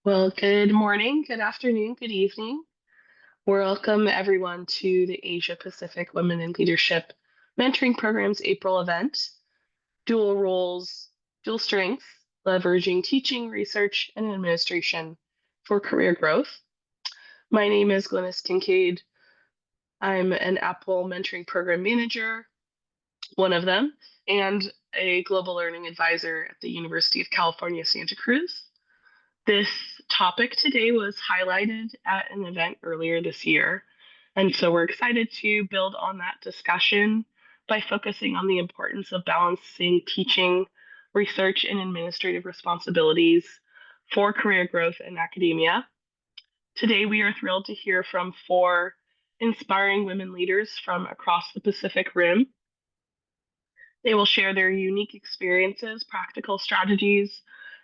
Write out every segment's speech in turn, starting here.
Well, good morning, good afternoon, good evening. Welcome everyone to the Asia Pacific Women in Leadership Mentoring Program's April event, Dual Roles, Dual Strengths, Leveraging Teaching, Research, and Administration for Career Growth. My name is Glennis Kincaid. I'm an APWiL Mentoring Program Manager, one of them, and a Global Learning Advisor at the University of California, Santa Cruz. This topic today was highlighted at an event earlier this year, and so we're excited to build on that discussion by focusing on the importance of balancing teaching, research, and administrative responsibilities for career growth in academia. Today, we are thrilled to hear from four inspiring women leaders from across the Pacific Rim. They will share their unique experiences, practical strategies,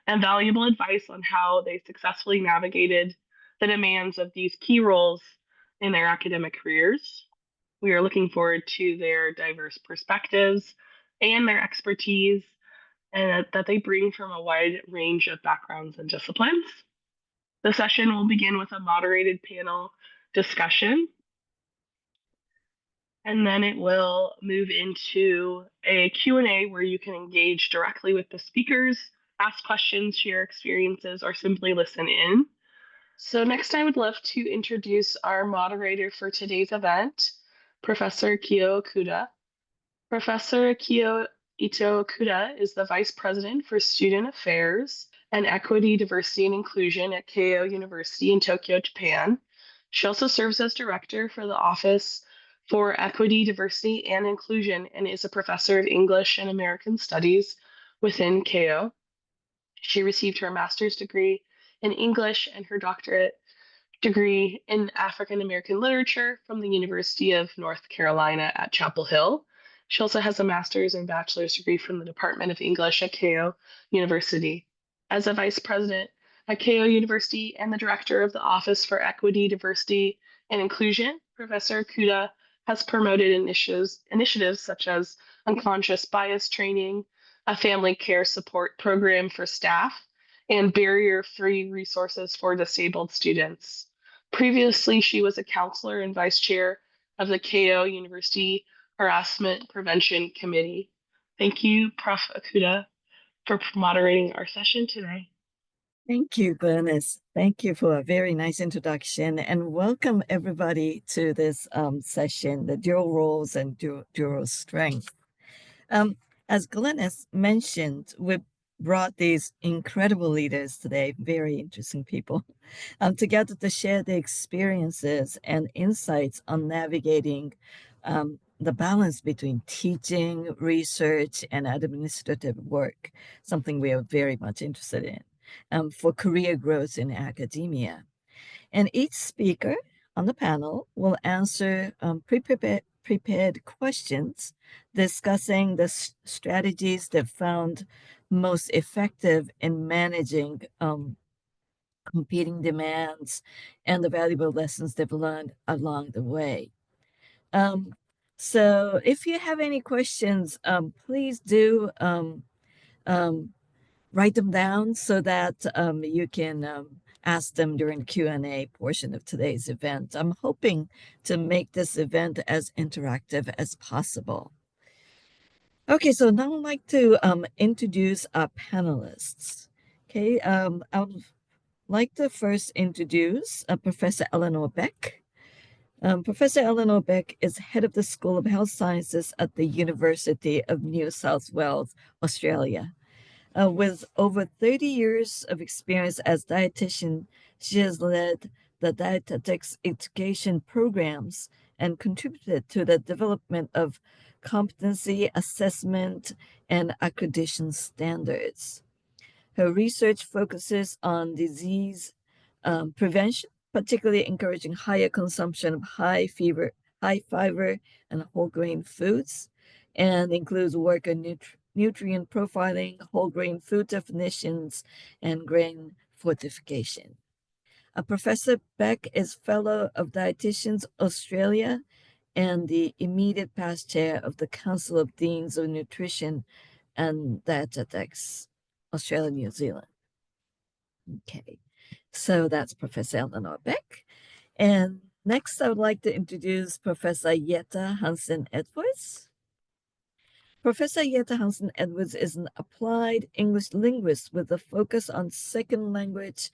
and valuable advice on how they successfully navigated the demands of these key roles in their academic careers. We are looking forward to their diverse perspectives and their expertise and that they bring from a wide range of backgrounds and disciplines. The session will begin with a moderated panel discussion, and then it will move into a Q&A where you can engage directly with the speakers, ask questions, share experiences, or simply listen in. So next, I would love to introduce our moderator for today's event, Professor Keio Okuda. Professor Keio Okuda is the Vice President for Student Affairs and Equity, Diversity, and Inclusion at Keio University in Tokyo, Japan. She also serves as Director for the Office for Equity, Diversity, and Inclusion and is a professor of English and American Studies within Keio. She received her master's degree in English and her doctorate degree in African American literature from the University of North Carolina at Chapel Hill. She also has a master's and bachelor's degree from the Department of English at Keio University. As a vice president at Keio University and the director of the Office for Equity, Diversity, and Inclusion, Professor Okuda has promoted initiatives such as unconscious bias training, a family care support program for staff, and barrier-free resources for disabled students. Previously, she was a counselor and vice chair of the Keio University Harassment Prevention Committee. Thank you, Prof. Okuda, for moderating our session today. Thank you, Glennis. Thank you for a very nice introduction, and welcome everybody to this session, the dual roles and dual strength. As Glennis mentioned, we brought these incredible leaders today, very interesting people, together to share their experiences and insights on navigating the balance between teaching, research, and administrative work, something we are very much interested in. For career growth in academia. And each speaker on the panel will answer prepared questions discussing the strategies that found most effective in managing competing demands and the valuable lessons they've learned along the way. So if you have any questions, please do write them down so that you can ask them during the Q&A portion of today's event. I'm hoping to make this event as interactive as possible. Okay, so now I'd like to introduce our panelists. Okay, I would like to first introduce Professor Eleanor Beck. Professor Eleanor Beck is head of the School of Health Sciences at the University of New South Wales, Australia. With over 30 years of experience as dietitian, she has led the dietetics education programs and contributed to the development of competency assessment and accreditation standards. Her research focuses on disease prevention, particularly encouraging higher consumption of high fiber and whole grain foods, and includes work on nutrient profiling, whole grain food definitions, and grain fortification. Professor Beck is Fellow of Dietitians Australia and the immediate past chair of the Council of Deans of Nutrition and Dietetics, Australia, New Zealand. Okay, So that's Professor Eleanor Beck. And next, I would like to introduce Professor Jette Hansen-Edwards. Professor Jette Hansen-Edwards is an applied English linguist with a focus on second language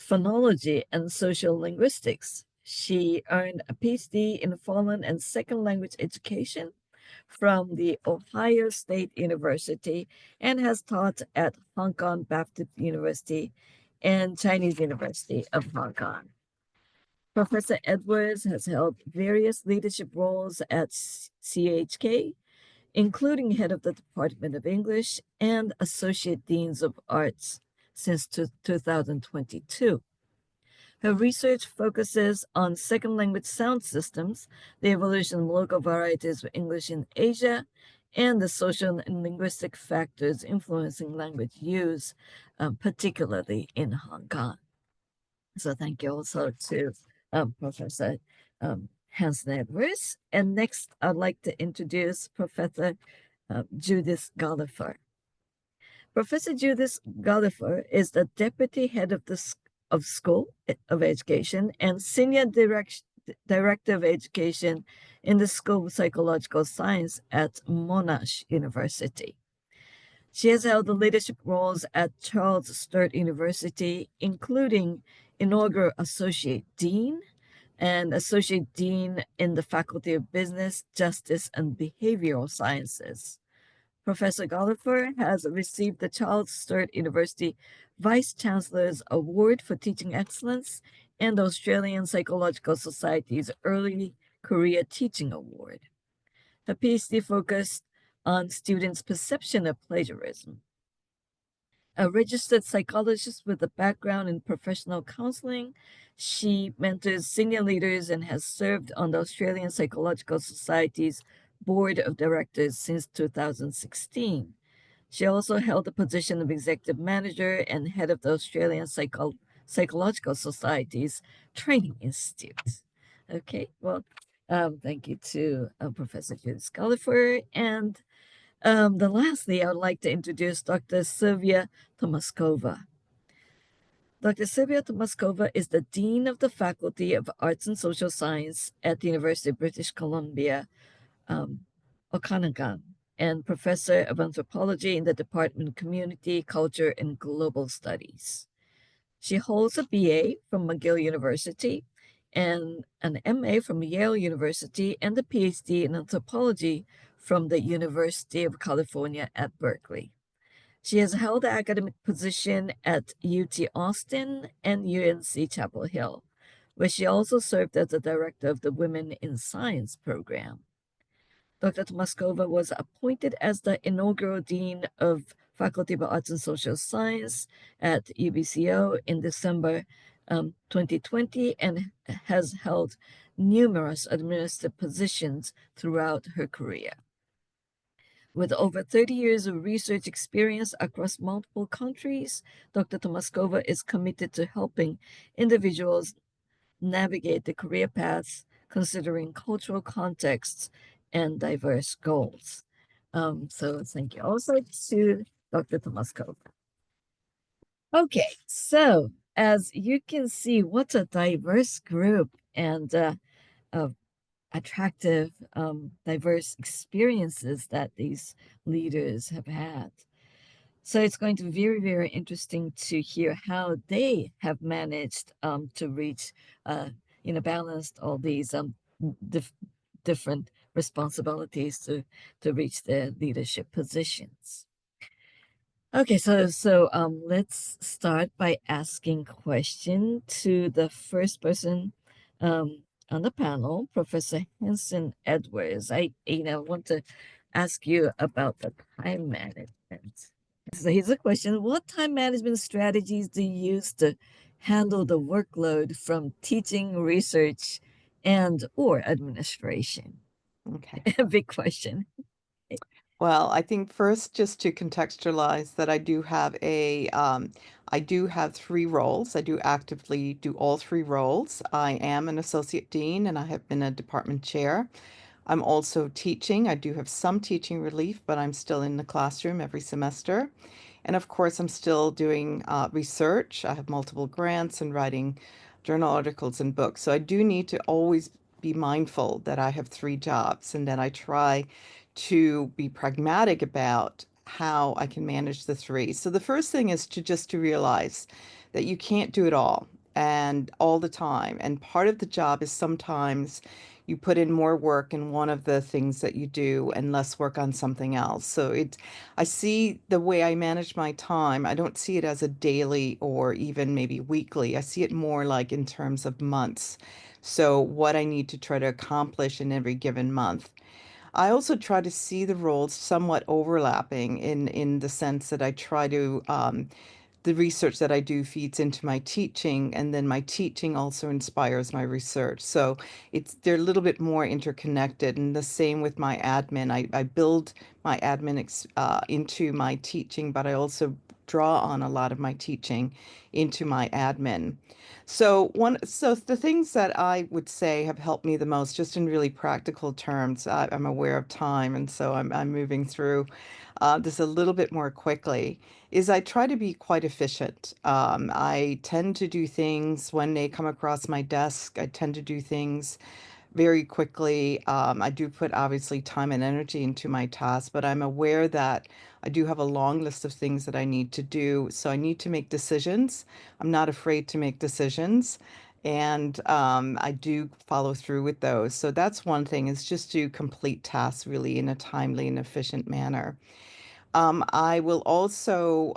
phonology and social linguistics. She earned a PhD in foreign and second language education from the Ohio State University and has taught at Hong Kong Baptist University and Chinese University of Hong Kong. Professor Edwards has held various leadership roles at CHK, including head of the Department of English and Associate Deans of Arts since 2022. Her research focuses on second language sound systems, the evolution of local varieties of English in Asia, and the social and linguistic factors influencing language use, particularly in Hong Kong. So thank you also to Professor Hansen-Edwards. And next, I'd like to introduce Professor Judith Gullifer. Professor Judith Gullifer is the deputy head of the School of Education and senior director of education in the School of Psychological Science at Monash University. She has held the leadership roles at Charles Sturt University, including inaugural associate dean and associate dean in the Faculty of Business, Justice, and Behavioral Sciences. Professor Gullifer has received the Charles Sturt University Vice Chancellor's Award for Teaching Excellence and the Australian Psychological Society's Early Career Teaching Award. Her PhD focused on students' perception of plagiarism. A registered psychologist with a background in professional counseling, she mentors senior leaders and has served on the Australian Psychological Society's Board of Directors since 2016. She also held the position of executive manager and head of the Australian Psychological Society's Training Institute. Okay, well, thank you to Professor Judith Gullifer. And lastly, I would like to introduce Dr. Sylvia Tomášková. Dr. Sylvia Tomášková is the Dean of the Faculty of Arts and Social Science at the University of British Columbia, Okanagan, and Professor of Anthropology in the Department of Community, Culture, and Global Studies. She holds a BA from McGill University and an MA from Yale University and a PhD in anthropology from the University of California at Berkeley. She has held an academic position at UT Austin and UNC Chapel Hill, where she also served as the director of the Women in Science program. Dr. Tomášková was appointed as the inaugural Dean of Faculty of Arts and Social Science at UBCO in December 2020 and has held numerous administrative positions throughout her career. With over 30 years of research experience across multiple countries, Dr. Tomášková is committed to helping individuals navigate the career paths, considering cultural contexts and diverse goals. So thank you also to Dr. Tomášková. Okay, so as you can see, what a diverse group and attractive, diverse experiences that these leaders have had. So it's going to be very, very interesting to hear how they have managed to reach, balanced all these different responsibilities to reach their leadership positions. Okay, so let's start by asking question to the first person on the panel, Professor Hansen-Edwards. I want to ask you about the time management. So here's a question: what time management strategies do you use to handle the workload from teaching, research, and or administration? Okay. A big question. Well, I think first, just to contextualize that I do have three roles. I do actively do all three roles. I am an associate dean and I have been a department chair. I'm also teaching. I do have some teaching relief, but I'm still in the classroom every semester. And of course, I'm still doing research. I have multiple grants and writing journal articles and books. So I do need to always be mindful that I have three jobs and that I try to be pragmatic about how I can manage the three. So the first thing is to realize that you can't do it all and all the time. And part of the job is sometimes you put in more work in one of the things that you do and less work on something else. So I see the way I manage my time, I don't see it as a daily or even maybe weekly. I see it more like in terms of months. So what I need to try to accomplish in every given month. I also try to see the roles somewhat overlapping in the sense that I try to the research that I do feeds into my teaching, and then my teaching also inspires my research. So they're a little bit more interconnected, and the same with my admin. I build my into my teaching, but I also draw on a lot of my teaching into my admin. So the things that I would say have helped me the most, just in really practical terms, I'm aware of time, and so I'm moving through this a little bit more quickly, is I try to be quite efficient. I tend to do things when they come across my desk. I tend to do things very quickly. I do put obviously time and energy into my tasks, but I'm aware that I do have a long list of things that I need to do. So I need to make decisions. I'm not afraid to make decisions. And I do follow through with those. So that's one thing, is just to complete tasks really in a timely and efficient manner. I will also,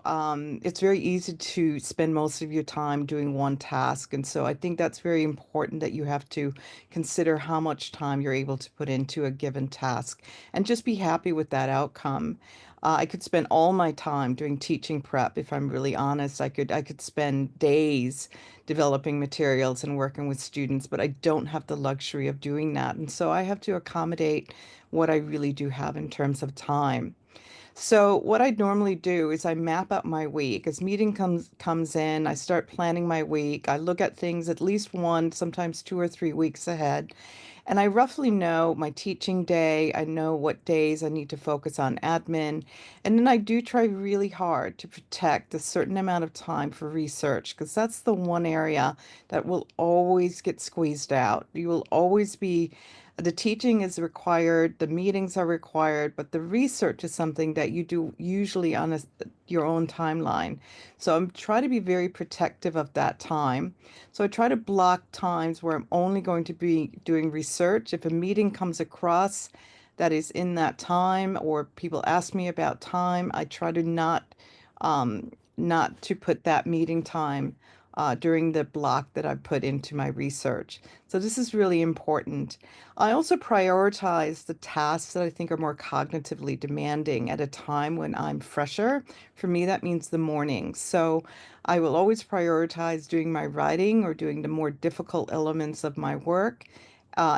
it's very easy to spend most of your time doing one task. And so I think that's very important, that you have to consider how much time you're able to put into a given task and just be happy with that outcome. I could spend all my time doing teaching prep. If I'm really honest, I could spend days developing materials and working with students, but I don't have the luxury of doing that. And so I have to accommodate what I really do have in terms of time. So what I normally do is I map out my week. As meeting comes in, I start planning my week. I look at things at least one, sometimes 2 or 3 weeks ahead. And I roughly know my teaching day. I know what days I need to focus on admin. And then I do try really hard to protect a certain amount of time for research, because that's the one area that will always get squeezed out. You will always be, the teaching is required, the meetings are required, but the research is something that you do usually on your own timeline. So I'm trying to be very protective of that time. So I try to block times where I'm only going to be doing research. If a meeting comes across that is in that time, or people ask me about time, I try to not to put that meeting time during the block that I put into my research. So this is really important. I also prioritize the tasks that I think are more cognitively demanding at a time when I'm fresher. For me, that means the mornings. So I will always prioritize doing my writing or doing the more difficult elements of my work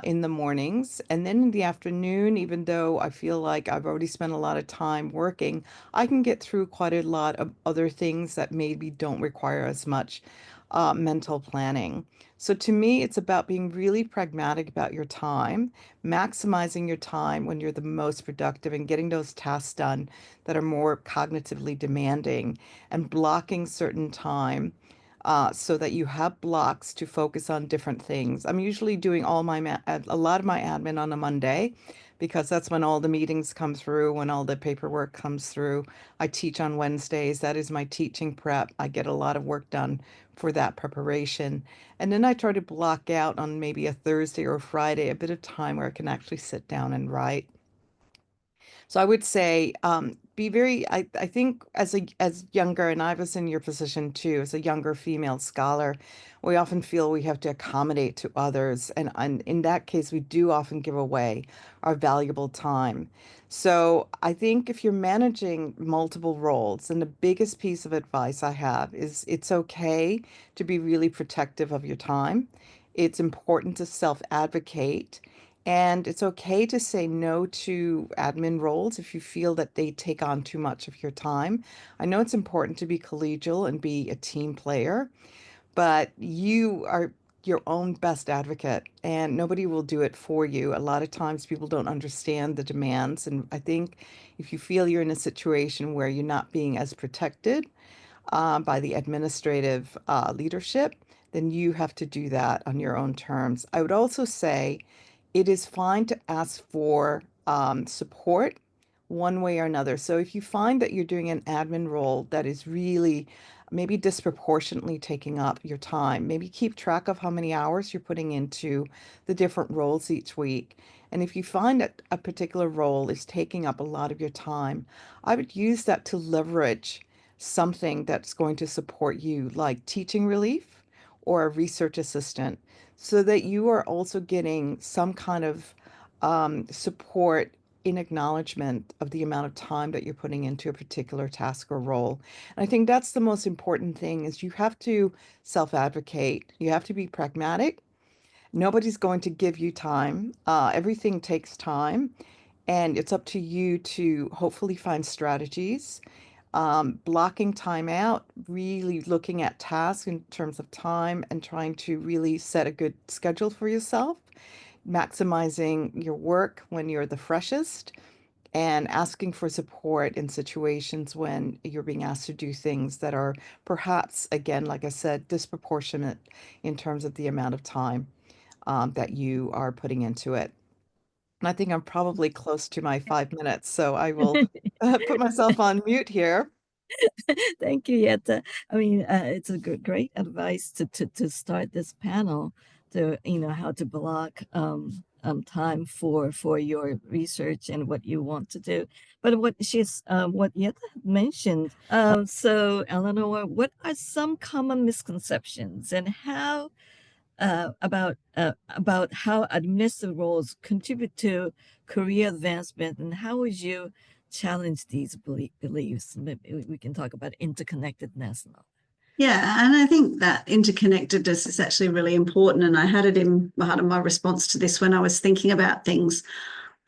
in the mornings. And then in the afternoon, even though I feel like I've already spent a lot of time working, I can get through quite a lot of other things that maybe don't require as much mental planning. So to me, it's about being really pragmatic about your time, maximizing your time when you're the most productive, and getting those tasks done that are more cognitively demanding, and blocking certain time so that you have blocks to focus on different things. I'm usually doing a lot of my admin on a Monday, because that's when all the meetings come through, when all the paperwork comes through. I teach on Wednesdays. That is my teaching prep. I get a lot of work done for that preparation. And then I try to block out on maybe a Thursday or Friday a bit of time where I can actually sit down and write. So I would say, be very, I think as younger, and I was in your position too, as a younger female scholar, we often feel we have to accommodate to others. And in that case, we do often give away our valuable time. So I think if you're managing multiple roles, then the biggest piece of advice I have is, it's okay to be really protective of your time. It's important to self-advocate. And it's okay to say no to admin roles if you feel that they take on too much of your time. I know it's important to be collegial and be a team player, but you are your own best advocate, and nobody will do it for you. A lot of times people don't understand the demands, and I think if you feel you're in a situation where you're not being as protected by the administrative leadership, then you have to do that on your own terms. I would also say it is fine to ask for support one way or another. So if you find that you're doing an admin role that is really maybe disproportionately taking up your time, maybe keep track of how many hours you're putting into the different roles each week. And if you find that a particular role is taking up a lot of your time, I would use that to leverage something that's going to support you, like teaching relief or a research assistant, so that you are also getting some kind of support in acknowledgement of the amount of time that you're putting into a particular task or role. And I think that's the most important thing is you have to self-advocate. You have to be pragmatic. Nobody's going to give you time. Everything takes time, and it's up to you to hopefully find strategies, blocking time out, really looking at tasks in terms of time and trying to really set a good schedule for yourself, maximizing your work when you're the freshest, and asking for support in situations when you're being asked to do things that are perhaps, again, like I said, disproportionate in terms of the amount of time that you are putting into it. And I think I'm probably close to my 5 minutes, so I will put myself on mute here. Thank you, Jette. I mean, it's a great advice to start this panel, to how to block time for your research and what you want to do. But what Jette mentioned. So Eleanor, what are some common misconceptions and how about how administrative roles contribute to career advancement, and how would you challenge these beliefs? Maybe we can talk about interconnectedness now. Yeah, and I think that interconnectedness is actually really important. And I had it in part of my response to this when I was thinking about things.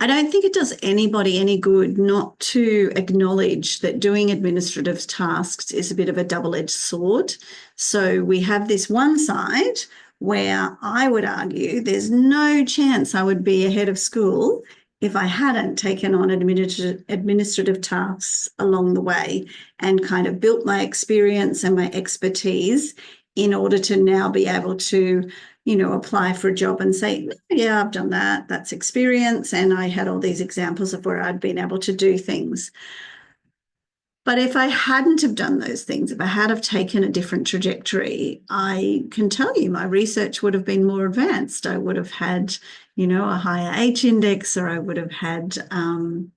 I don't think it does anybody any good not to acknowledge that doing administrative tasks is a bit of a double-edged sword. So we have this one side where I would argue there's no chance I would be ahead of school if I hadn't taken on administrative tasks along the way and kind of built my experience and my expertise in order to now be able to, apply for a job and say, yeah, I've done that. That's experience. And I had all these examples of where I'd been able to do things. But if I hadn't have done those things, if I had have taken a different trajectory, I can tell you my research would have been more advanced. I would have had, a higher H index, or I would have had, more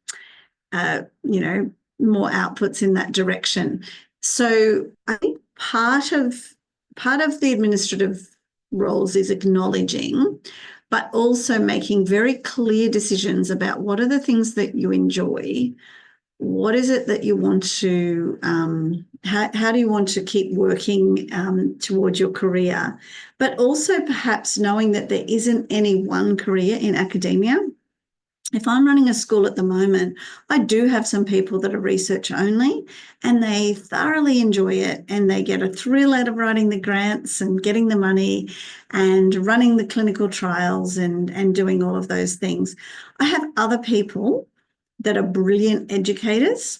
outputs in that direction. So I think part of the administrative roles is acknowledging, but also making very clear decisions about what are the things that you enjoy. What is it that you want to, how do you want to keep working towards your career? But also perhaps knowing that there isn't any one career in academia. If I'm running a school at the moment, I do have some people that are research only, and they thoroughly enjoy it, and they get a thrill out of writing the grants and getting the money and running the clinical trials and doing all of those things. I have other people that are brilliant educators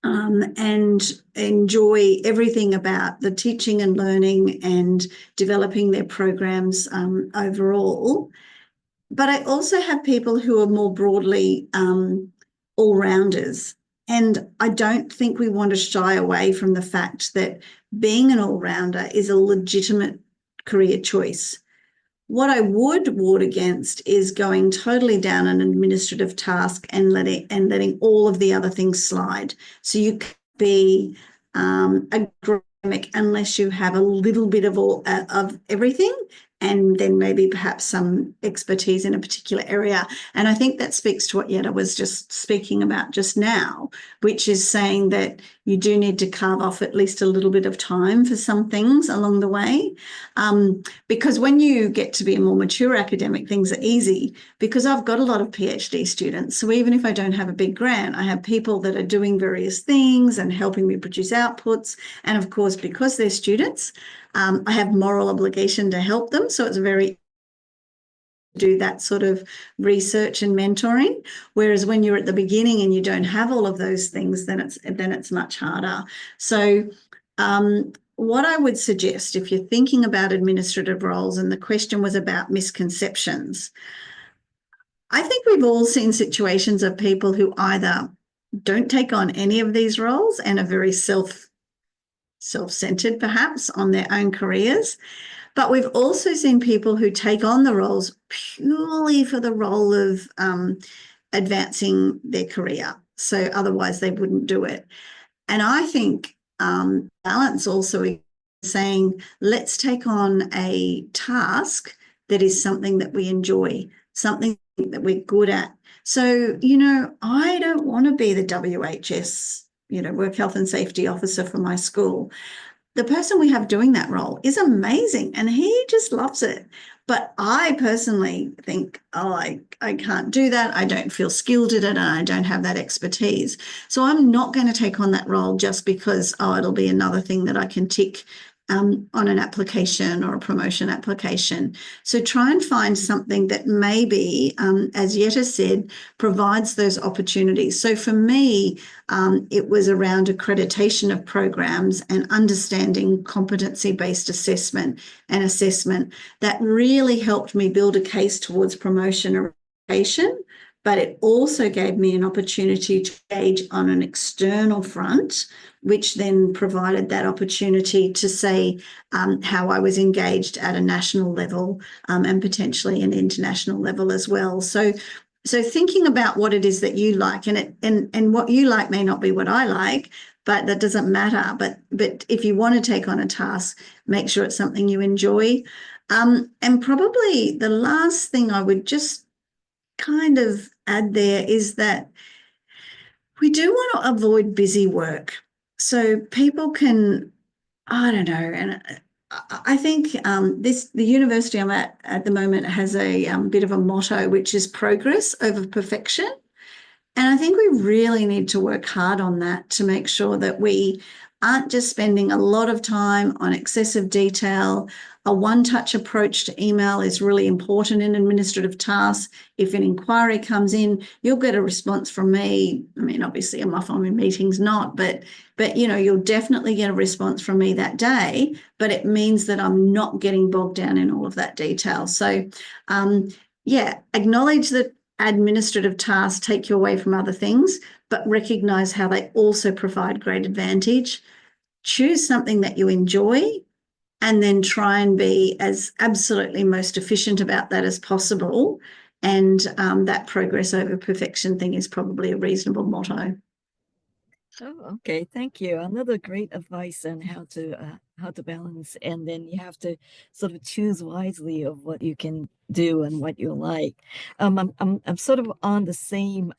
and enjoy everything about the teaching and learning and developing their programs overall. But I also have people who are more broadly all-rounders. And I don't think we want to shy away from the fact that being an all-rounder is a legitimate career choice. What I would ward against is going totally down an administrative task and letting all of the other things slide. So you can be academic unless you have a little bit of everything, and then maybe perhaps some expertise in a particular area. And I think that speaks to what Jette was just speaking about just now, which is saying that you do need to carve off at least a little bit of time for some things along the way. Because when you get to be a more mature academic, things are easy, because I've got a lot of PhD students. So even if I don't have a big grant, I have people that are doing various things and helping me produce outputs. And of course, because they're students, I have moral obligation to help them. So it's very do that sort of research and mentoring. Whereas when you're at the beginning and you don't have all of those things, then it's much harder. So what I would suggest, if you're thinking about administrative roles, and the question was about misconceptions, I think we've all seen situations of people who either don't take on any of these roles and are very self-centered perhaps on their own careers. But we've also seen people who take on the roles purely for the role of advancing their career. So otherwise they wouldn't do it. And I think balance also is saying, let's take on a task that is something that we enjoy, something that we're good at. So, I don't want to be the WHS, work health and safety officer for my school. The person we have doing that role is amazing and he just loves it. But I personally think, I can't do that. I don't feel skilled at it and I don't have that expertise. So I'm not going to take on that role just because, it'll be another thing that I can tick on an application or a promotion application. So try and find something that maybe, as Jette said, provides those opportunities. So for me, it was around accreditation of programs and understanding competency-based assessment and assessment that really helped me build a case towards promotion or accreditation. But it also gave me an opportunity to engage on an external front, which then provided that opportunity to say how I was engaged at a national level and potentially an international level as well. So thinking about what it is that you like, and what you like may not be what I like, but that doesn't matter. But if you want to take on a task, make sure it's something you enjoy. And probably the last thing I would just kind of add there is that we do want to avoid busy work. So people can, I don't know, and I think the university I'm at the moment has a bit of a motto, which is progress over perfection. And I think we really need to work hard on that to make sure that we aren't just spending a lot of time on excessive detail. A one-touch approach to email is really important in administrative tasks. If an inquiry comes in, you'll get a response from me. I mean, obviously, I'm off on meetings, not, but you'll definitely get a response from me that day. But it means that I'm not getting bogged down in all of that detail. So, acknowledge that administrative tasks take you away from other things, but recognise how they also provide great advantage. Choose something that you enjoy and then try and be as absolutely most efficient about that as possible. And that progress over perfection thing is probably a reasonable motto. Oh, okay. Thank you. Another great advice on how to balance, and then you have to sort of choose wisely of what you can do and what you like. I'm sort of on the same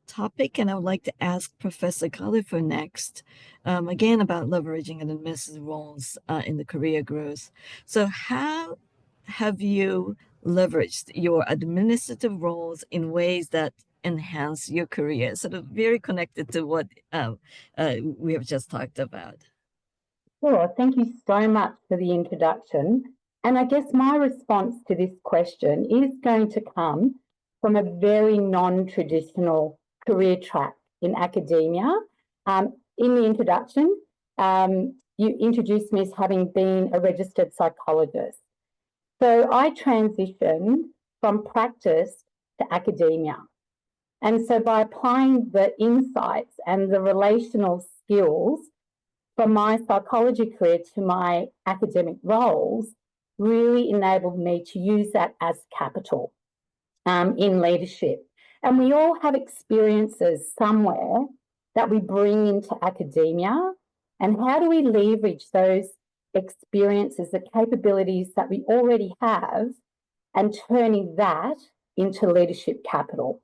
topic, and I would like to ask Professor Gullifer next, again about leveraging an administrative roles in the career growth. So how have you leveraged your administrative roles in ways that enhance your career? Sort of very connected to what we have just talked about. Sure. Thank you so much for the introduction. And I guess my response to this question is going to come from a very non-traditional career track in academia. In the introduction, you introduced me as having been a registered psychologist. So I transitioned from practice to academia. And so by applying the insights and the relational skills from my psychology career to my academic roles really enabled me to use that as capital in leadership. And we all have experiences somewhere that we bring into academia. And how do we leverage those experiences, the capabilities that we already have, and turning that into leadership capital?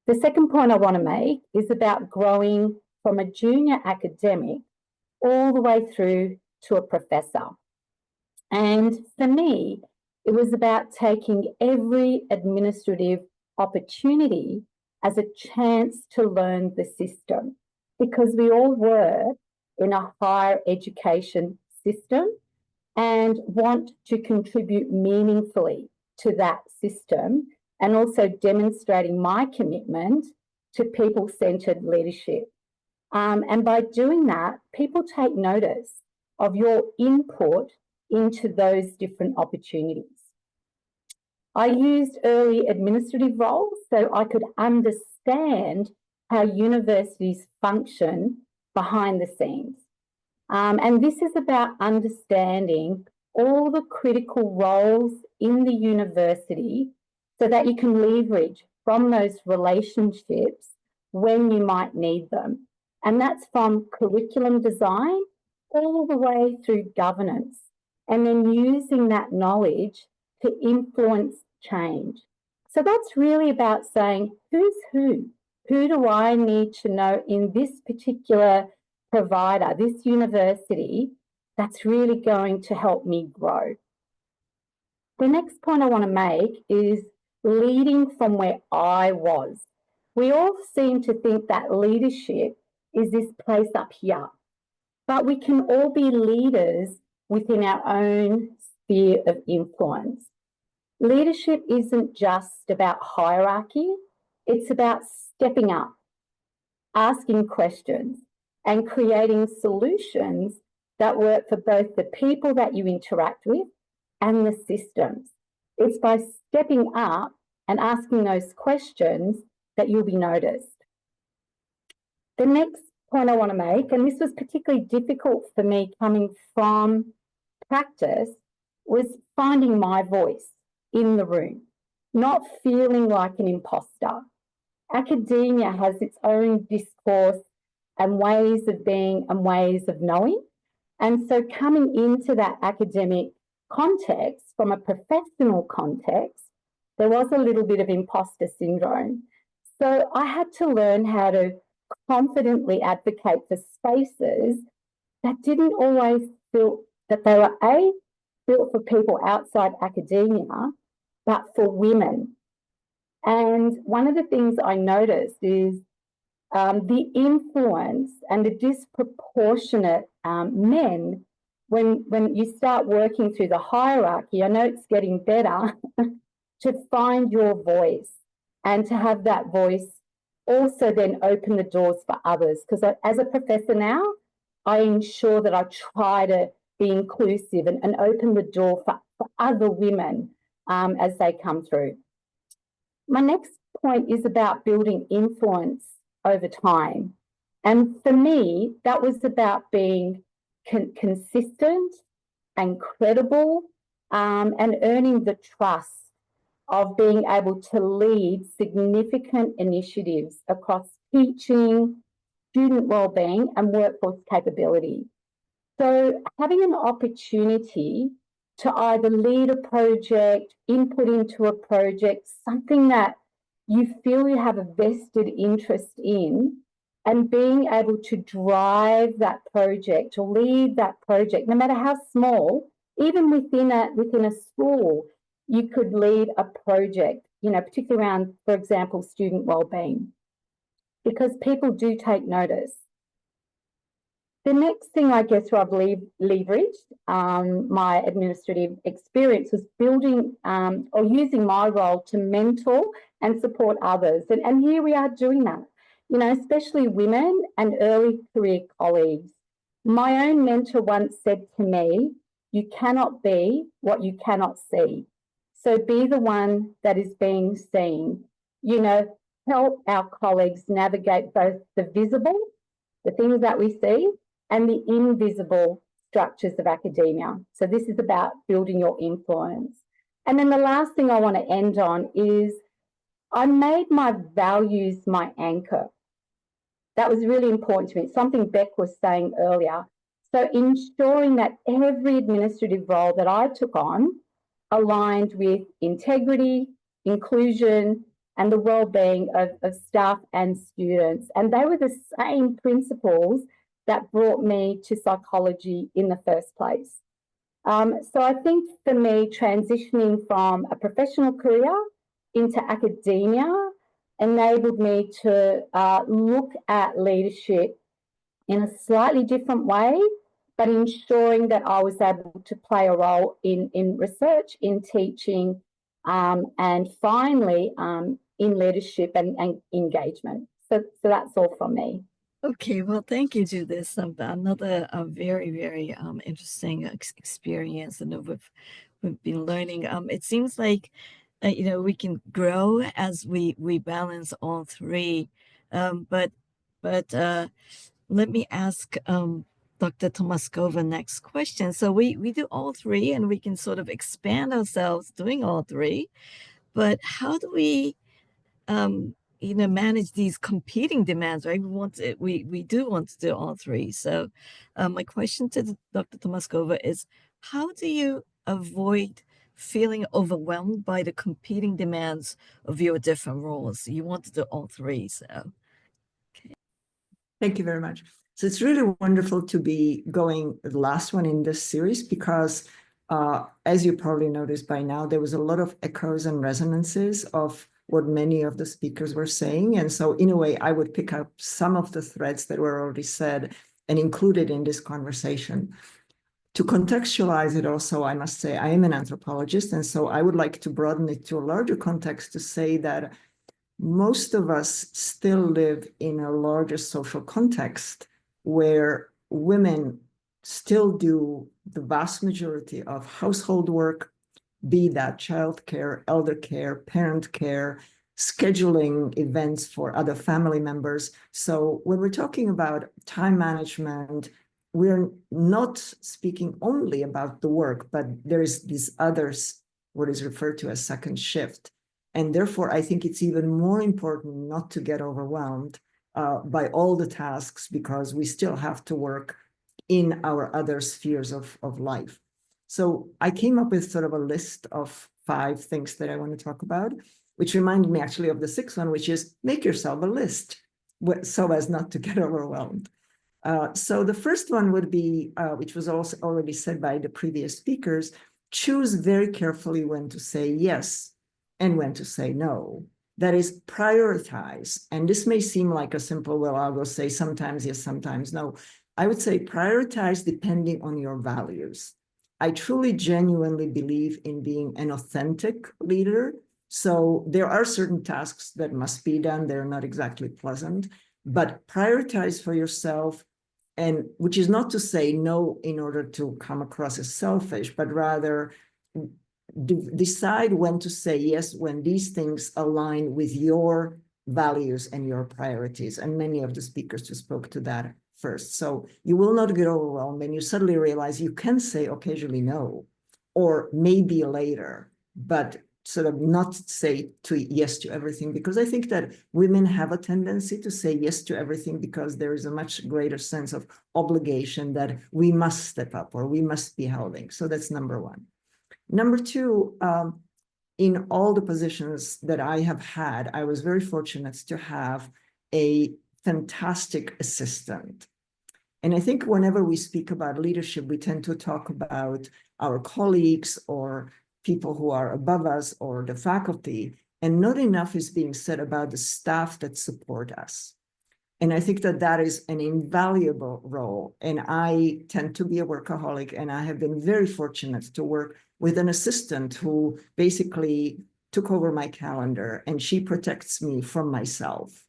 The second point I want to make is about growing from a junior academic all the way through to a professor. And for me, it was about taking every administrative opportunity as a chance to learn the system, because we all work in a higher education system and want to contribute meaningfully to that system, and also demonstrating my commitment to people-centred leadership. And by doing that, people take notice of your input into those different opportunities. I used early administrative roles so I could understand how universities function behind the scenes. And this is about understanding all the critical roles in the university so that you can leverage from those relationships when you might need them. And that's from curriculum design all the way through governance, and then using that knowledge to influence change. So that's really about saying, who's who? Who do I need to know in this particular provider, this university, that's really going to help me grow? The next point I want to make is leading from where I was. We all seem to think that leadership is this place up here, but we can all be leaders within our own sphere of influence. Leadership isn't just about hierarchy, it's about stepping up, asking questions, and creating solutions that work for both the people that you interact with and the systems. It's by stepping up and asking those questions that you'll be noticed. The next point I want to make, and this was particularly difficult for me coming from practice, was finding my voice in the room, not feeling like an imposter. Academia has its own discourse and ways of being and ways of knowing. And so coming into that academic context, from a professional context, there was a little bit of imposter syndrome. So I had to learn how to confidently advocate for spaces that didn't always feel that they were built for people outside academia, but for women. And one of the things I noticed is the influence and the disproportionate men when you start working through the hierarchy. I know it's getting better to find your voice and to have that voice also then open the doors for others. Because as a professor now, I ensure that I try to be inclusive and open the door for other women as they come through. My next point is about building influence over time. And for me, that was about being consistent and credible and earning the trust of being able to lead significant initiatives across teaching, student wellbeing, and workforce capability. So having an opportunity to either lead a project, input into a project, something that you feel you have a vested interest in, and being able to drive that project or lead that project, no matter how small, even within a school, you could lead a project, particularly around, for example, student wellbeing, because people do take notice. The next thing, I guess, where I've leveraged my administrative experience was building or using my role to mentor and support others. And here we are doing that, especially women and early career colleagues. My own mentor once said to me, "You cannot be what you cannot see. So be the one that is being seen." Help our colleagues navigate both the visible, the things that we see, and the invisible structures of academia. So this is about building your influence. And then the last thing I want to end on is I made my values my anchor. That was really important to me. It's something Beck was saying earlier. So ensuring that every administrative role that I took on aligned with integrity, inclusion, and the well-being of staff and students. And they were the same principles that brought me to psychology in the first place. So I think for me, transitioning from a professional career into academia enabled me to look at leadership in a slightly different way, but ensuring that I was able to play a role in research, in teaching, and finally in leadership and engagement. So that's all from me. Okay, well, thank you, Judith. Another very, very interesting experience, and we've been learning. It seems like we can grow as we balance all three. But let me ask Dr. Tomášková next question. So we do all three, and we can sort of expand ourselves doing all three. But how do we manage these competing demands, right? We do want to do all three. So my question to Dr. Tomášková is, how do you avoid feeling overwhelmed by the competing demands of your different roles? You want to do all three, so. Okay. Thank you very much. So it's really wonderful to be going the last one in this series because as you probably noticed by now, there was a lot of echoes and resonances of what many of the speakers were saying. And so in a way, I would pick up some of the threads that were already said and included in this conversation. To contextualize it also, I must say, I am an anthropologist. And so I would like to broaden it to a larger context to say that most of us still live in a larger social context where women still do the vast majority of household work, be that childcare, elder care, parent care, scheduling events for other family members. So when we're talking about time management, we're not speaking only about the work, but there is this others, what is referred to as second shift. And therefore, I think it's even more important not to get overwhelmed by all the tasks because we still have to work in our other spheres of life. So I came up with sort of a list of 5 things that I want to talk about, which reminded me actually of the 6th one, which is make yourself a list so as not to get overwhelmed. So the first one would be, which was also already said by the previous speakers, choose very carefully when to say yes and when to say no. That is, prioritize. And this may seem like a simple, well, I'll go say sometimes yes, sometimes no. I would say prioritize depending on your values. I truly, genuinely believe in being an authentic leader. So there are certain tasks that must be done. They're not exactly pleasant, but prioritize for yourself, and which is not to say no in order to come across as selfish, but rather decide when to say yes when these things align with your values and your priorities. And many of the speakers just spoke to that first. So you will not get overwhelmed when you suddenly realize you can say occasionally no, or maybe later, but sort of not say yes to everything, because I think that women have a tendency to say yes to everything because there is a much greater sense of obligation that we must step up or we must be helping. So that's number 1. Number 2, in all the positions that I have had, I was very fortunate to have a fantastic assistant. And I think whenever we speak about leadership, we tend to talk about our colleagues or people who are above us or the faculty, and not enough is being said about the staff that support us. And I think that that is an invaluable role. And I tend to be a workaholic, and I have been very fortunate to work with an assistant who basically took over my calendar, and she protects me from myself.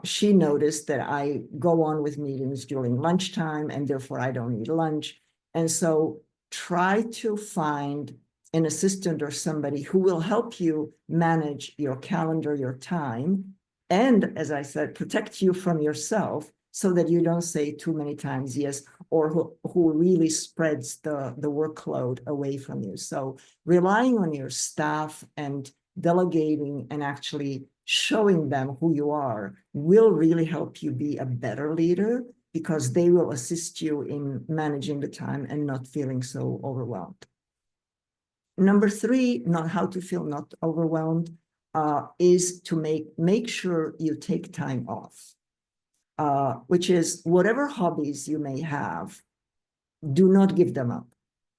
She noticed that I go on with meetings during lunchtime, and therefore I don't eat lunch. And so try to find an assistant or somebody who will help you manage your calendar, your time, and, as I said, protect you from yourself so that you don't say too many times yes, or who really spreads the workload away from you. So relying on your staff and delegating and actually showing them who you are will really help you be a better leader, because they will assist you in managing the time and not feeling so overwhelmed. Number 3, not how to feel not overwhelmed. is to make sure you take time off, which is whatever hobbies you may have, do not give them up.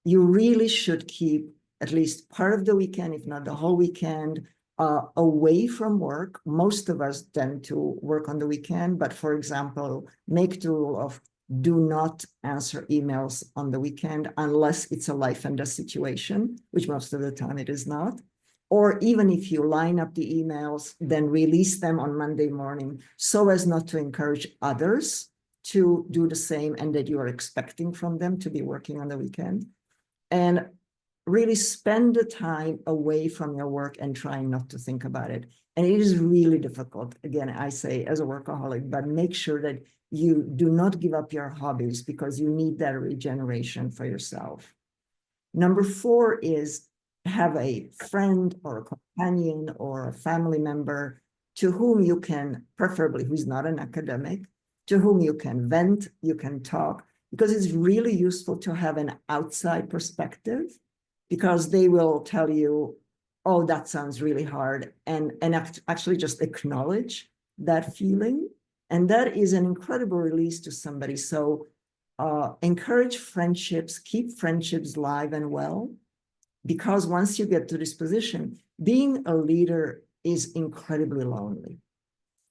You really should keep at least part of the weekend, if not the whole weekend, away from work. Most of us tend to work on the weekend, but for example, make the rule of do not answer emails on the weekend unless it's a life and death situation, which most of the time it is not. Or even if you line up the emails, then release them on Monday morning so as not to encourage others to do the same and that you are expecting from them to be working on the weekend. And really spend the time away from your work and trying not to think about it. And it is really difficult, again, I say as a workaholic, but make sure that you do not give up your hobbies because you need that regeneration for yourself. Number 4 is have a friend or a companion or a family member to whom you can, preferably who's not an academic, to whom you can vent, you can talk, because it's really useful to have an outside perspective, because they will tell you, oh, that sounds really hard, and actually just acknowledge that feeling. And that is an incredible release to somebody. So encourage friendships, keep friendships live and well, because once you get to this position, being a leader is incredibly lonely.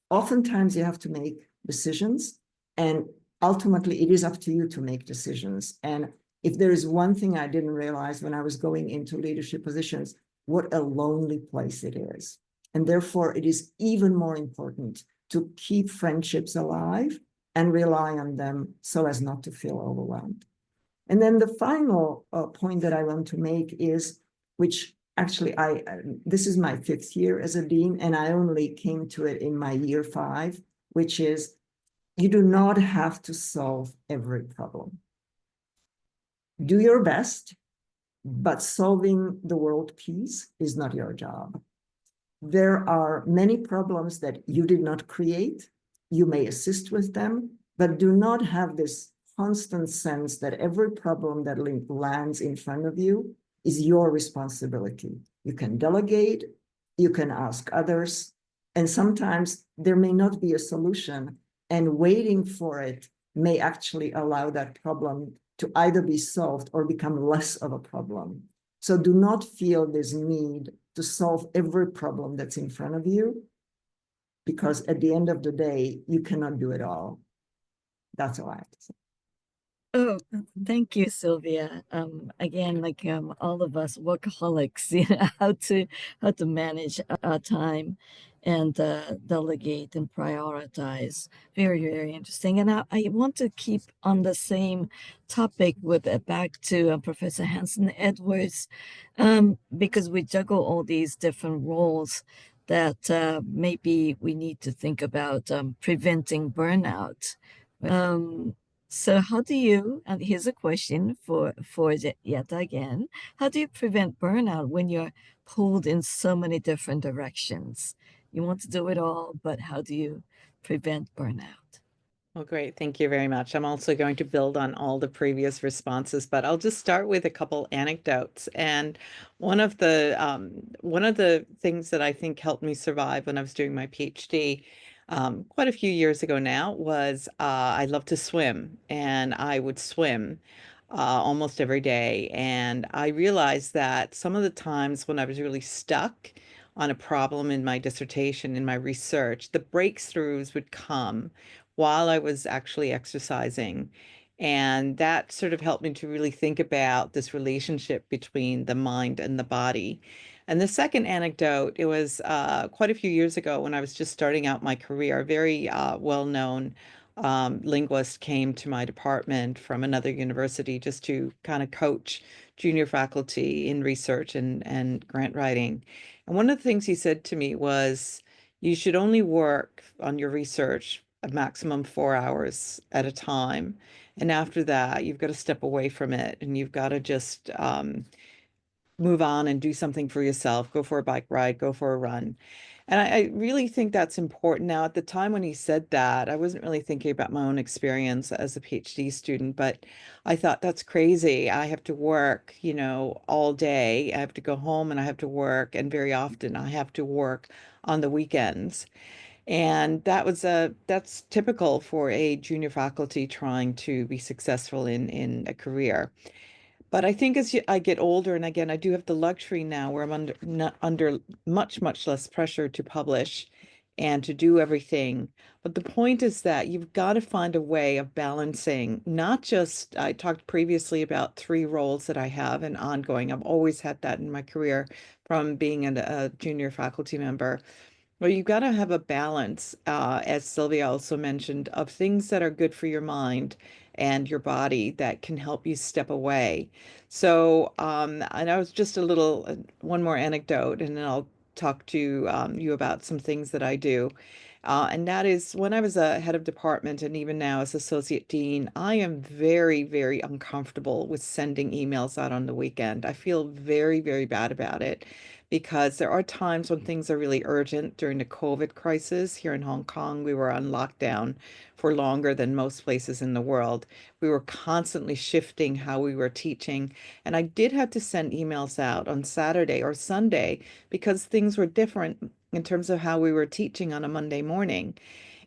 Oftentimes you have to make decisions, and ultimately it is up to you to make decisions. And if there is one thing I didn't realize when I was going into leadership positions, what a lonely place it is. And therefore it is even more important to keep friendships alive and rely on them so as not to feel overwhelmed. And then the final point that I want to make is, which actually this is my 5th year as a dean, and I only came to it in my year 5, which is you do not have to solve every problem. Do your best, but solving the world peace is not your job. There are many problems that you did not create. You may assist with them, but do not have this constant sense that every problem that lands in front of you is your responsibility. You can delegate, you can ask others, and sometimes there may not be a solution, and waiting for it may actually allow that problem to either be solved or become less of a problem. So do not feel this need to solve every problem that's in front of you, because at the end of the day, you cannot do it all. That's all I have to say. Oh, thank you, Sylvia. Again, like all of us workaholics, you know, how to manage our time and delegate and prioritize. Very, very interesting. And I want to keep on the same topic with back to Professor Hansen Edwards, because we juggle all these different roles that maybe we need to think about preventing burnout. So how do you, and here's a question for Jette again, how do you prevent burnout when you're pulled in so many different directions? You want to do it all, but how do you prevent burnout? Well, great. Thank you very much. I'm also going to build on all the previous responses, but I'll just start with a couple anecdotes. And one of the things that I think helped me survive when I was doing my PhD quite a few years ago now was I love to swim, and I would swim almost every day. And I realized that some of the times when I was really stuck on a problem in my dissertation, in my research, the breakthroughs would come while I was actually exercising. And that sort of helped me to really think about this relationship between the mind and the body. And the second anecdote, it was quite a few years ago when I was just starting out my career. A very well-known linguist came to my department from another university just to kind of coach junior faculty in research and grant writing. And one of the things he said to me was, you should only work on your research a maximum 4 hours at a time. And after that, you've got to step away from it, and you've got to just move on and do something for yourself, go for a bike ride, go for a run. And I really think that's important. Now, at the time when he said that, I wasn't really thinking about my own experience as a PhD student, but I thought that's crazy. I have to work, you know, all day. I have to go home and I have to work. And very often I have to work on the weekends. And that's typical for a junior faculty trying to be successful in a career. But I think as I get older, and again, I do have the luxury now where I'm under much, much less pressure to publish and to do everything. But the point is that you've got to find a way of balancing, not just, I talked previously about 3 roles that I have and ongoing. I've always had that in my career from being a junior faculty member. Well, you've got to have a balance, as Sylvia also mentioned, of things that are good for your mind and your body that can help you step away. So, and I was just a little, one more anecdote, and then I'll talk to you about some things that I do. And that is when I was a head of department and even now as associate dean, I am very, very uncomfortable with sending emails out on the weekend. I feel very, very bad about it because there are times when things are really urgent. During the COVID crisis here in Hong Kong, we were on lockdown for longer than most places in the world. We were constantly shifting how we were teaching. And I did have to send emails out on Saturday or Sunday because things were different in terms of how we were teaching on a Monday morning.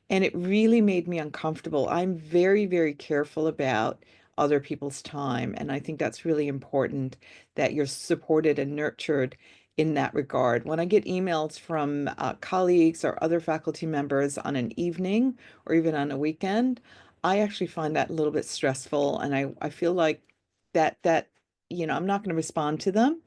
And it really made me uncomfortable. I'm very, very careful about other people's time. And I think that's really important that you're supported and nurtured in that regard. When I get emails from colleagues or other faculty members on an evening or even on a weekend, I actually find that a little bit stressful. And I feel like that, you know, I'm not going to respond to them.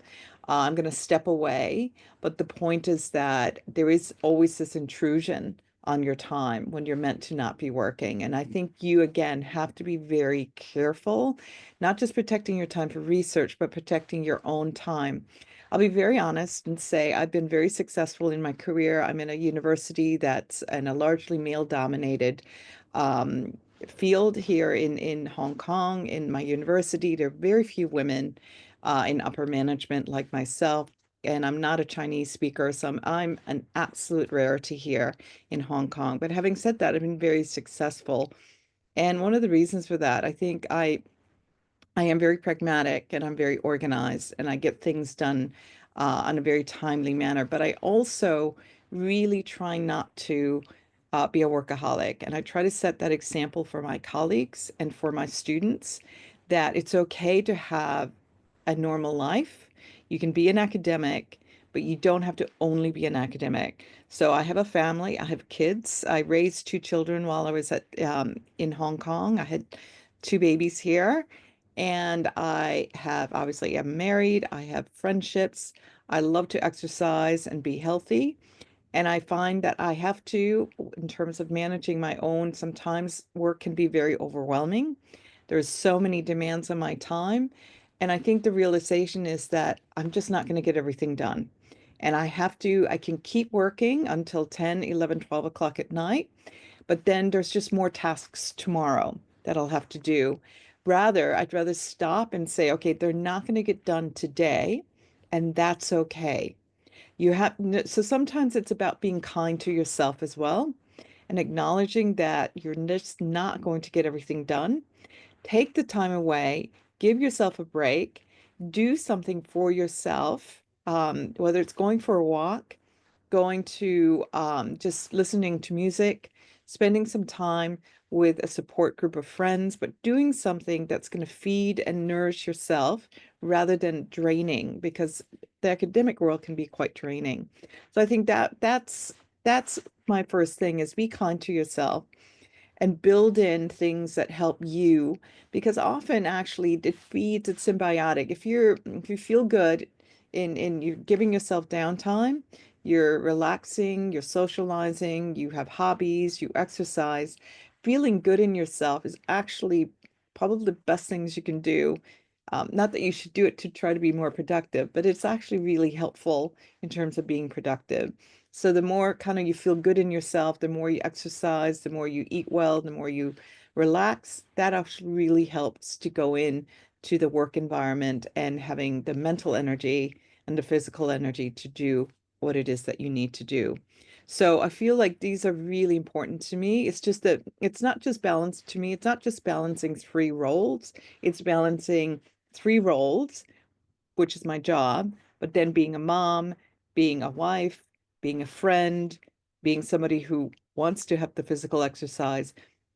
I'm going to step away. But the point is that there is always this intrusion on your time when you're meant to not be working. And I think you, again, have to be very careful, not just protecting your time for research, but protecting your own time. I'll be very honest and say I've been very successful in my career. I'm in a university that's in a largely male-dominated field here in Hong Kong. In my university, there are very few women in upper management like myself. And I'm not a Chinese speaker, so I'm an absolute rarity here in Hong Kong. But having said that, I've been very successful. And one of the reasons for that, I think I am very pragmatic and I'm very organized and I get things done on a very timely manner. But I also really try not to be a workaholic. And I try to set that example for my colleagues and for my students that it's okay to have a normal life. You can be an academic, but you don't have to only be an academic. So I have a family, I have kids. I raised 2 children while I was in Hong Kong. I had 2 babies here. And I have, obviously, I'm married, I have friendships. I love to exercise and be healthy. And I find that I have to, in terms of managing my own, sometimes work can be very overwhelming. There's so many demands on my time. And I think the realization is that I'm just not going to get everything done. And I can keep working until 10, 11, 12 o'clock at night, but then there's just more tasks tomorrow that I'll have to do. I'd rather stop and say, okay, they're not going to get done today, and that's okay. So sometimes it's about being kind to yourself as well and acknowledging that you're just not going to get everything done. Take the time away, give yourself a break, do something for yourself, whether it's going for a walk, going to just listening to music, spending some time with a support group of friends, but doing something that's going to feed and nourish yourself rather than draining, because the academic world can be quite draining. So I think that's my first thing is be kind to yourself and build in things that help you, because often actually it feeds, it's symbiotic. If you feel good in you giving yourself downtime, you're relaxing, you're socializing, you have hobbies, you exercise, feeling good in yourself is actually probably the best things you can do. Not that you should do it to try to be more productive, but it's actually really helpful in terms of being productive. So the more kind of you feel good in yourself, the more you exercise, the more you eat well, the more you relax, that actually really helps to go in to the work environment and having the mental energy and the physical energy to do what it is that you need to do. So I feel like these are really important to me. It's just that it's not just balance to me. It's not just balancing 3 roles. It's balancing 3 roles, which is my job, but then being a mom, being a wife, being a friend, being somebody who wants to have the physical exercise,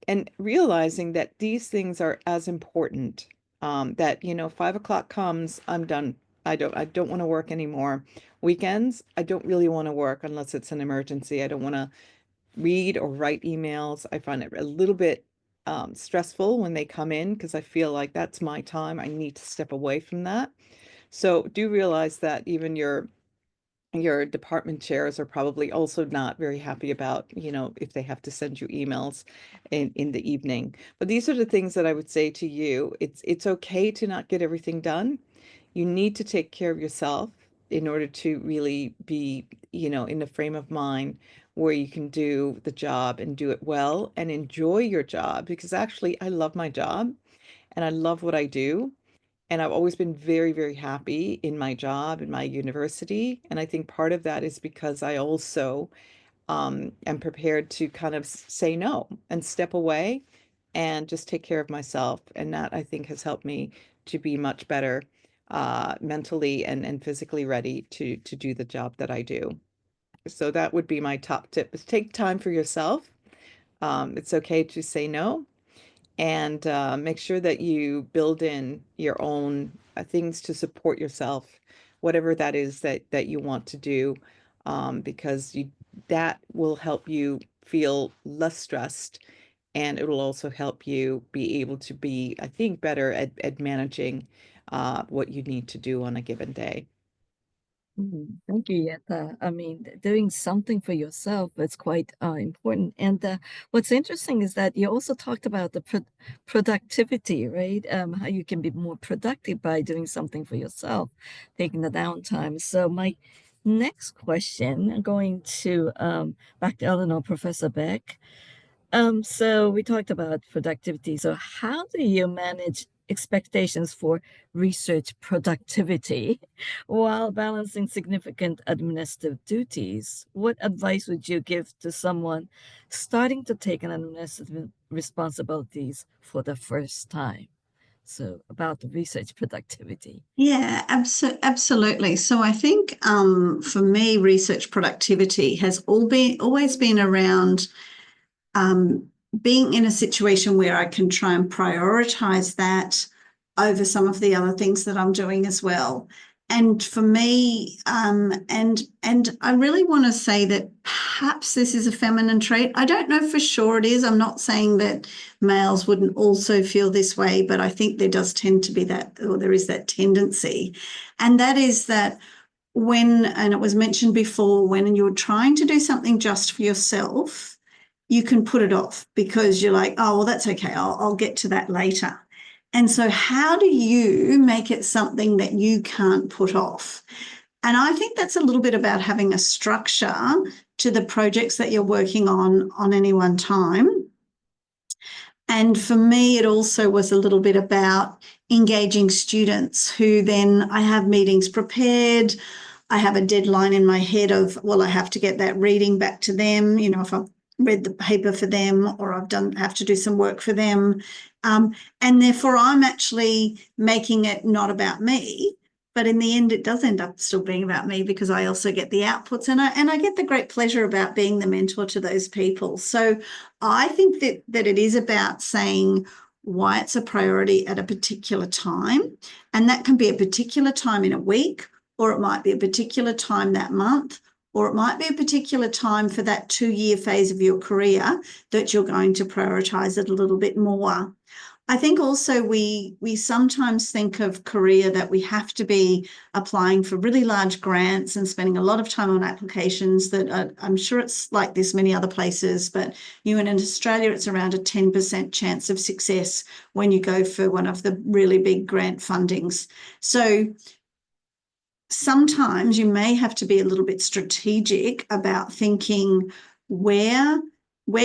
and realizing that these things are as important. That, 5 o'clock comes, I'm done. I don't want to work anymore. Weekends, I don't really want to work unless it's an emergency. I don't want to read or write emails. I find it a little bit stressful when they come in because I feel like that's my time. I need to step away from that. So do realize that even your department chairs are probably also not very happy about, if they have to send you emails in the evening. But these are the things that I would say to you. It's okay to not get everything done. You need to take care of yourself in order to really be, in the frame of mind where you can do the job and do it well and enjoy your job. Because actually, I love my job and I love what I do. And I've always been very, very happy in my job, in my university. And I think part of that is because I also am prepared to kind of say no and step away and just take care of myself. And that I think has helped me to be much better mentally and physically ready to do the job that I do. So that would be my top tip is take time for yourself. It's okay to say no and make sure that you build in your own things to support yourself, whatever that is that you want to do, because that will help you feel less stressed, and it will also help you be able to be, I think, better at managing what you need to do on a given day. Thank you, Jette. I mean, doing something for yourself is quite important. And what's interesting is that you also talked about the productivity, right? How you can be more productive by doing something for yourself, taking the downtime. So my next question, going to back to Eleanor, Professor Beck. So we talked about productivity. So how do you manage expectations for research productivity while balancing significant administrative duties? What advice would you give to someone starting to take on administrative responsibilities for the first time? So about the research productivity. Yeah, absolutely. So I think for me, research productivity has always been around being in a situation where I can try and prioritize that over some of the other things that I'm doing as well. And for me, and I really want to say that perhaps this is a feminine trait. I don't know for sure it is. I'm not saying that males wouldn't also feel this way, but I think there does tend to be that, or there is that tendency. And that is that and it was mentioned before, when you're trying to do something just for yourself, you can put it off because you're like, oh, well, that's okay. I'll get to that later. And so how do you make it something that you can't put off? And I think that's a little bit about having a structure to the projects that you're working on any one time. And for me, it also was a little bit about engaging students who then I have meetings prepared. I have a deadline in my head of, well, I have to get that reading back to them, if I've read the paper for them or have to do some work for them. And therefore, I'm actually making it not about me. But in the end, it does end up still being about me because I also get the outputs and I get the great pleasure about being the mentor to those people. So I think that it is about saying why it's a priority at a particular time. And that can be a particular time in a week, or it might be a particular time that month, or it might be a particular time for that 2-year phase of your career that you're going to prioritise it a little bit more. I think also we sometimes think of career that we have to be applying for really large grants and spending a lot of time on applications that I'm sure it's like this many other places, but in Australia, it's around a 10% chance of success when you go for one of the really big grant fundings. So sometimes you may have to be a little bit strategic about thinking where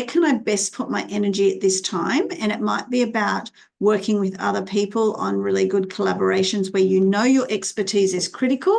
can I best put my energy at this time? And it might be about working with other people on really good collaborations where your expertise is critical,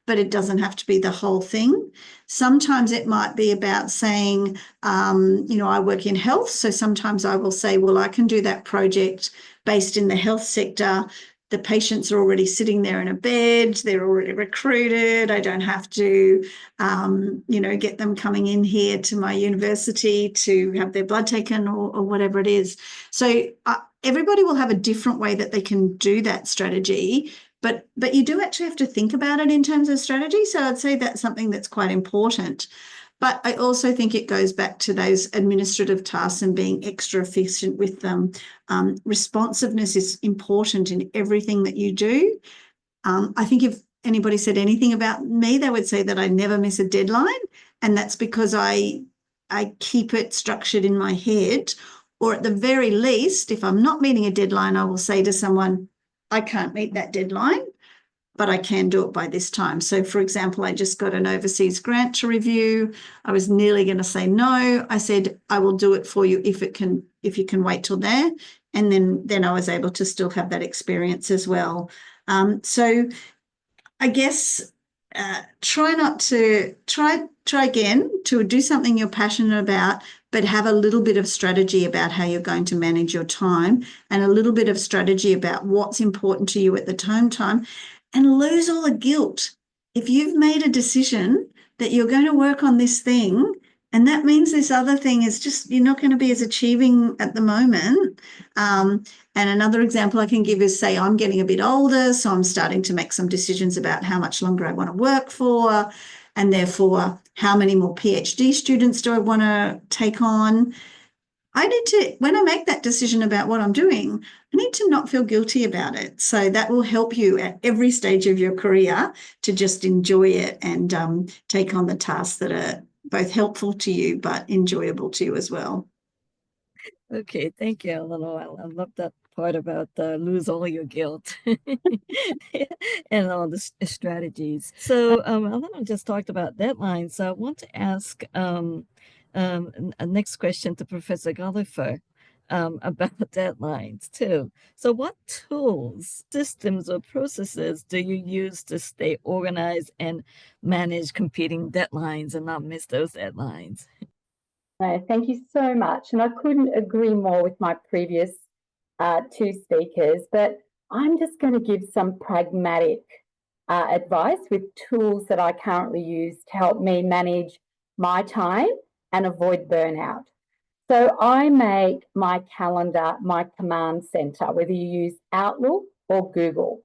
but it doesn't have to be the whole thing. Sometimes it might be about saying, I work in health, so sometimes I will say, well, I can do that project based in the health sector. The patients are already sitting there in a bed, they're already recruited. I don't have to, get them coming in here to my university to have their blood taken or whatever it is. So everybody will have a different way that they can do that strategy, but you do actually have to think about it in terms of strategy. So I'd say that's something that's quite important. But I also think it goes back to those administrative tasks and being extra efficient with them. Responsiveness is important in everything that you do. I think if anybody said anything about me, they would say that I never miss a deadline. And that's because I keep it structured in my head. Or at the very least, if I'm not meeting a deadline, I will say to someone, I can't meet that deadline, but I can do it by this time. So, for example, I just got an overseas grant to review. I was nearly going to say no. I said, I will do it for you if you can wait till there. And then I was able to still have that experience as well. So I guess try again to do something you're passionate about, but have a little bit of strategy about how you're going to manage your time and a little bit of strategy about what's important to you at the time. And lose all the guilt. If you've made a decision that you're going to work on this thing, and that means this other thing is just, you're not going to be as achieving at the moment. And another example I can give is, say, I'm getting a bit older, so I'm starting to make some decisions about how much longer I want to work for, and therefore how many more PhD students do I want to take on. I need to, when I make that decision about what I'm doing, I need to not feel guilty about it. So that will help you at every stage of your career to just enjoy it and take on the tasks that are both helpful to you but enjoyable to you as well. Okay, thank you, Eleanor. I love that part about lose all your guilt and all the strategies. So Eleanor just talked about deadlines. So I want to ask a next question to Professor Gullifer about deadlines too. So what tools, systems, or processes do you use to stay organized and manage competing deadlines and not miss those deadlines? Thank you so much. And I couldn't agree more with my previous two speakers, but I'm just going to give some pragmatic advice with tools that I currently use to help me manage my time and avoid burnout. So I make my calendar my command center, whether you use Outlook or Google.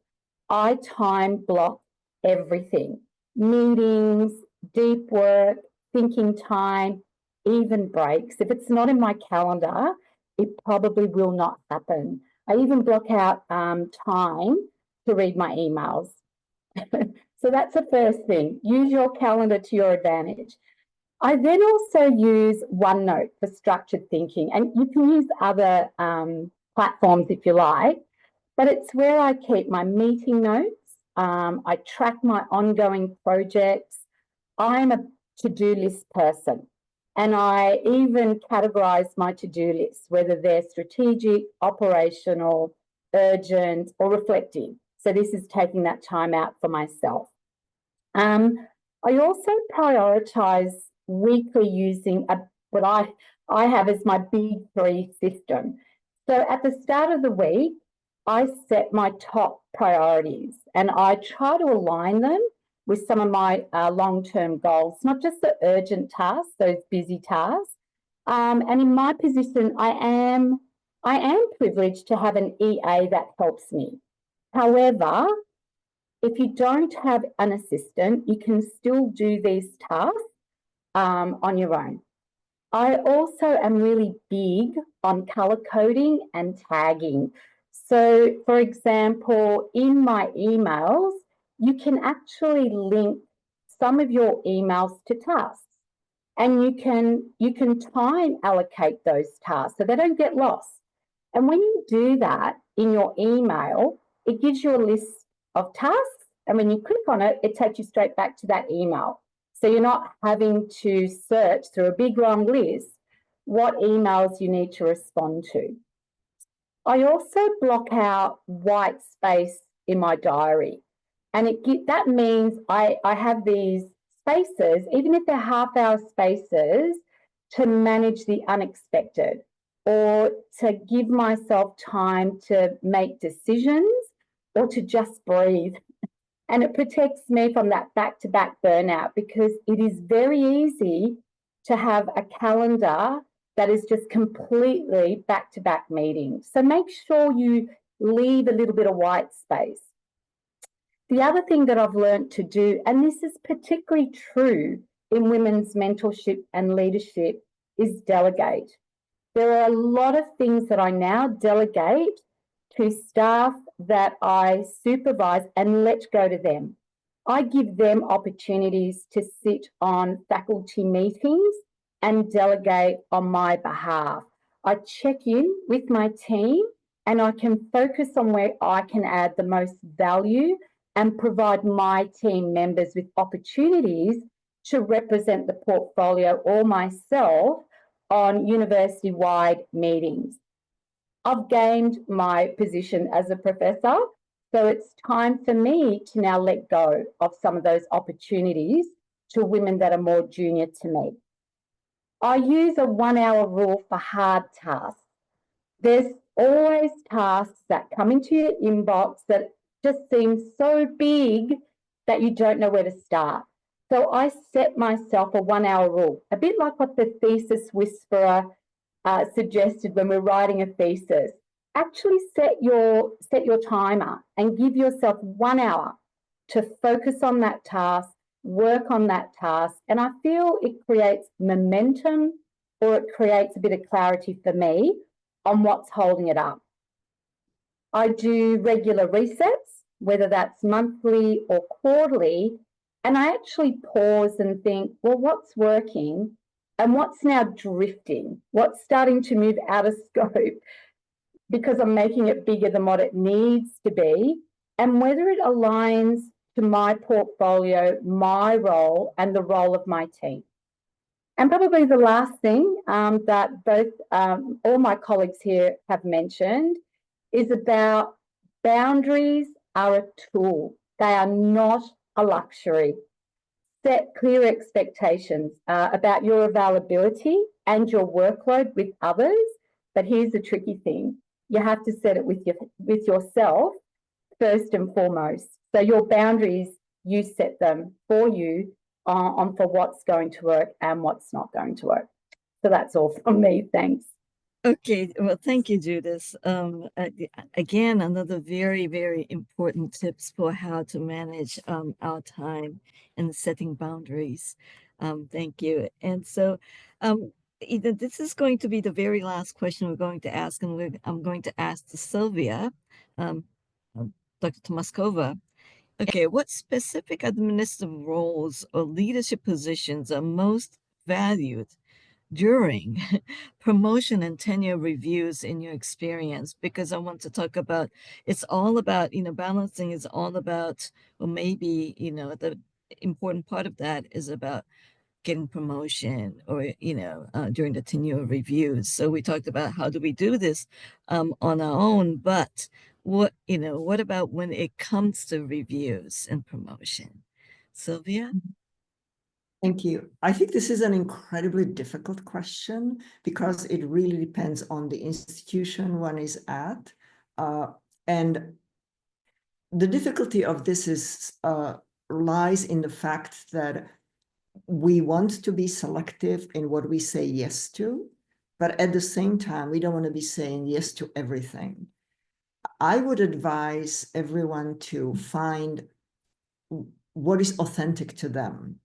I time block everything, meetings, deep work, thinking time, even breaks. If it's not in my calendar, it probably will not happen. I even block out time to read my emails. So that's the first thing. Use your calendar to your advantage. I then also use OneNote for structured thinking, and you can use other platforms if you like, but it's where I keep my meeting notes. I track my ongoing projects. I'm a to-do list person, and I even categorize my to-do lists, whether they're strategic, operational, urgent, or reflective. So this is taking that time out for myself. I also prioritize weekly using what I have as my big three system. So at the start of the week, I set my top priorities and I try to align them with some of my long-term goals, not just the urgent tasks, those busy tasks. And in my position, I am privileged to have an EA that helps me. However, if you don't have an assistant, you can still do these tasks on your own. I also am really big on color coding and tagging. So, for example, in my emails, you can actually link some of your emails to tasks, and you can time allocate those tasks so they don't get lost. And when you do that in your email, it gives you a list of tasks, and when you click on it, it takes you straight back to that email. So you're not having to search through a big long list what emails you need to respond to. I also block out white space in my diary. And that means I have these spaces, even if they're half-hour spaces, to manage the unexpected or to give myself time to make decisions or to just breathe. And it protects me from that back-to-back burnout, because it is very easy to have a calendar that is just completely back-to-back meetings. So make sure you leave a little bit of white space. The other thing that I've learned to do, and this is particularly true in women's mentorship and leadership, is delegate. There are a lot of things that I now delegate to staff that I supervise and let go to them. I give them opportunities to sit on faculty meetings and delegate on my behalf. I check in with my team and I can focus on where I can add the most value and provide my team members with opportunities to represent the portfolio or myself on university-wide meetings. I've gained my position as a professor, so it's time for me to now let go of some of those opportunities to women that are more junior to me. I use a 1-hour rule for hard tasks. There's always tasks that come into your inbox that just seem so big that you don't know where to start. So I set myself a 1-hour rule, a bit like what the thesis whisperer suggested when we're writing a thesis. Actually set your timer and give yourself 1 hour to focus on that task, work on that task. And I feel it creates momentum, or it creates a bit of clarity for me on what's holding it up. I do regular resets, whether that's monthly or quarterly, and I actually pause and think, well, what's working and what's now drifting? What's starting to move out of scope because I'm making it bigger than what it needs to be, and whether it aligns to my portfolio, my role, and the role of my team. And probably the last thing that both all my colleagues here have mentioned is about boundaries are a tool. They are not a luxury. Set clear expectations about your availability and your workload with others. But here's the tricky thing. You have to set it with yourself first and foremost. So your boundaries, you set them for you on for what's going to work and what's not going to work. So that's all from me. Thanks. Okay, well, thank you, Judith. Again, another very, very important tips for how to manage our time and setting boundaries. Thank you. And so this is going to be the very last question we're going to ask, and I'm going to ask to Sylvia, Dr. Tomášková. Okay, what specific administrative roles or leadership positions are most valued during promotion and tenure reviews in your experience? Because I want to talk about, it's all about, balancing is all about, or maybe, the important part of that is about getting promotion or, during the tenure reviews. So we talked about how do we do this on our own, but what about when it comes to reviews and promotion? Sylvia? Thank you. I think this is an incredibly difficult question because it really depends on the institution one is at. And the difficulty of this lies in the fact that we want to be selective in what we say yes to, but at the same time, we don't want to be saying yes to everything. I would advise everyone to find what is authentic to them.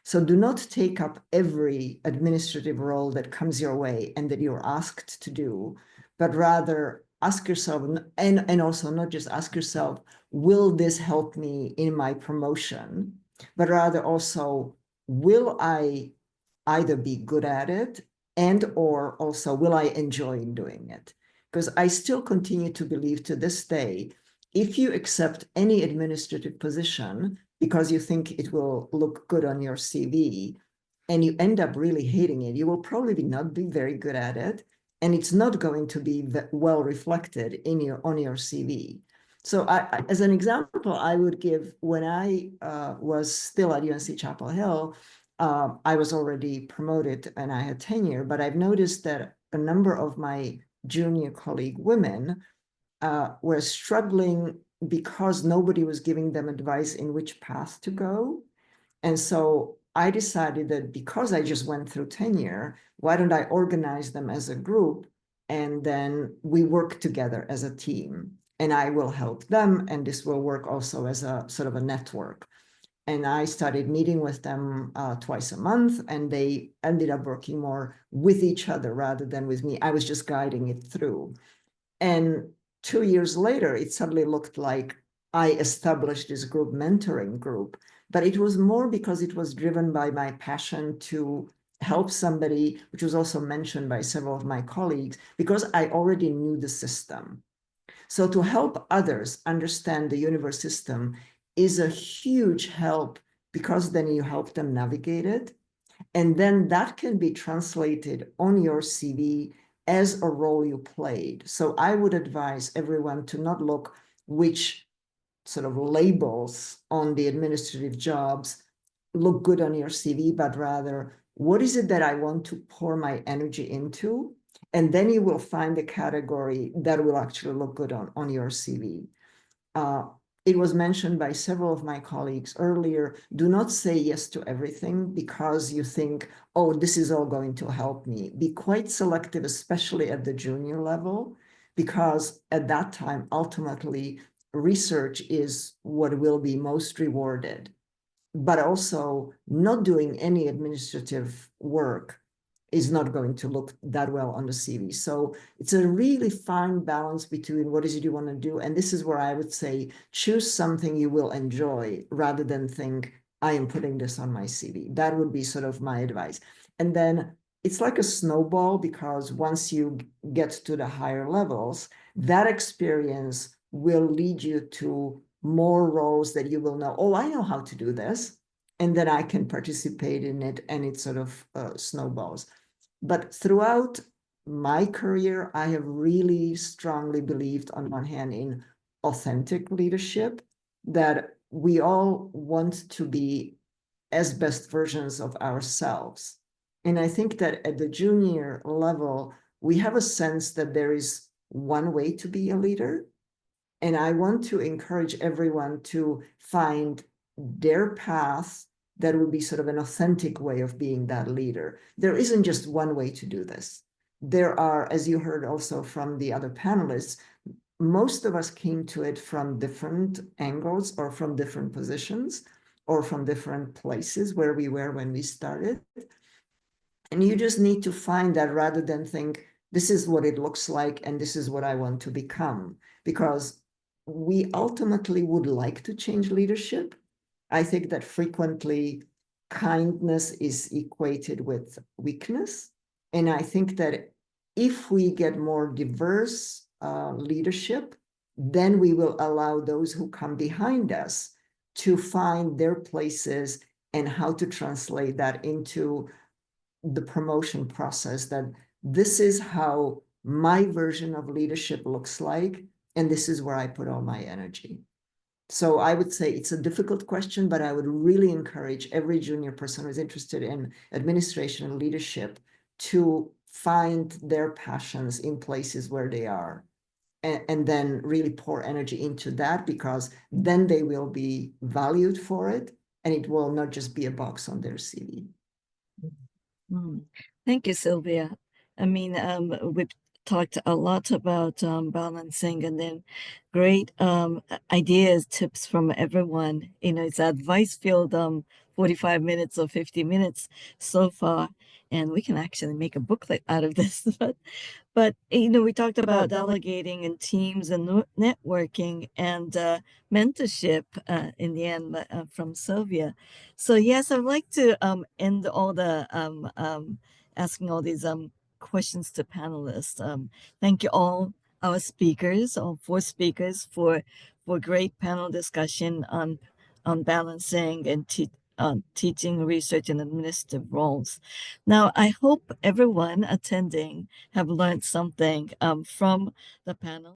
So do not take up every administrative role that comes your way and that you're asked to do, but rather ask yourself, and also not just ask yourself, will this help me in my promotion? But rather also, will I either be good at it and or also will I enjoy doing it? Because I still continue to believe to this day, if you accept any administrative position because you think it will look good on your CV and you end up really hating it, you will probably not be very good at it, and it's not going to be well reflected on your CV. So as an example, I would give, when I was still at UNC Chapel Hill, I was already promoted and I had tenure, but I've noticed that a number of my junior colleague women were struggling because nobody was giving them advice in which path to go. And so I decided that because I just went through tenure, why don't I organize them as a group, and then we work together as a team, and I will help them, and this will work also as a sort of a network. And I started meeting with them twice a month, and they ended up working more with each other rather than with me. I was just guiding it through. And 2 years later, it suddenly looked like I established this group mentoring group, but it was more because it was driven by my passion to help somebody, which was also mentioned by several of my colleagues, because I already knew the system. So to help others understand the universe system is a huge help, because then you help them navigate it. And then that can be translated on your CV as a role you played. So I would advise everyone to not look which sort of labels on the administrative jobs look good on your CV, but rather, what is it that I want to pour my energy into? And then you will find the category that will actually look good on your CV. It was mentioned by several of my colleagues earlier, do not say yes to everything because you think, oh, this is all going to help me. Be quite selective, especially at the junior level, because at that time, ultimately, research is what will be most rewarded. But also, not doing any administrative work is not going to look that well on the CV. So it's a really fine balance between what is it you want to do. And this is where I would say, choose something you will enjoy rather than think, I am putting this on my CV. That would be sort of my advice. And then it's like a snowball, because once you get to the higher levels, that experience will lead you to more roles that you will know, oh, I know how to do this. And then I can participate in it, and it sort of snowballs. But throughout my career, I have really strongly believed, on one hand, in authentic leadership, that we all want to be as best versions of ourselves. And I think that at the junior level, we have a sense that there is one way to be a leader. And I want to encourage everyone to find their path that would be sort of an authentic way of being that leader. There isn't just one way to do this. There are, as you heard also from the other panelists, most of us came to it from different angles, or from different positions, or from different places where we were when we started. And you just need to find that, rather than think, this is what it looks like and this is what I want to become. Because we ultimately would like to change leadership. I think that frequently kindness is equated with weakness. And I think that if we get more diverse leadership, then we will allow those who come behind us to find their places and how to translate that into the promotion process, that this is how my version of leadership looks like, and this is where I put all my energy. So I would say it's a difficult question, but I would really encourage every junior person who's interested in administration and leadership to find their passions in places where they are, and then really pour energy into that, because then they will be valued for it, and it will not just be a box on their CV. Thank you, Sylvia. I mean, we've talked a lot about balancing, and then great ideas, tips from everyone. You know, it's advice filled 45 minutes or 50 minutes so far, and we can actually make a booklet out of this. But you know, we talked about delegating and teams and networking and mentorship in the end from Sylvia. So yes, I'd like to end all the asking all these questions to panelists. Thank you all our speakers, all 4 speakers, for great panel discussion on balancing and teaching, research, and administrative roles. Now, I hope everyone attending have learned something from the panel.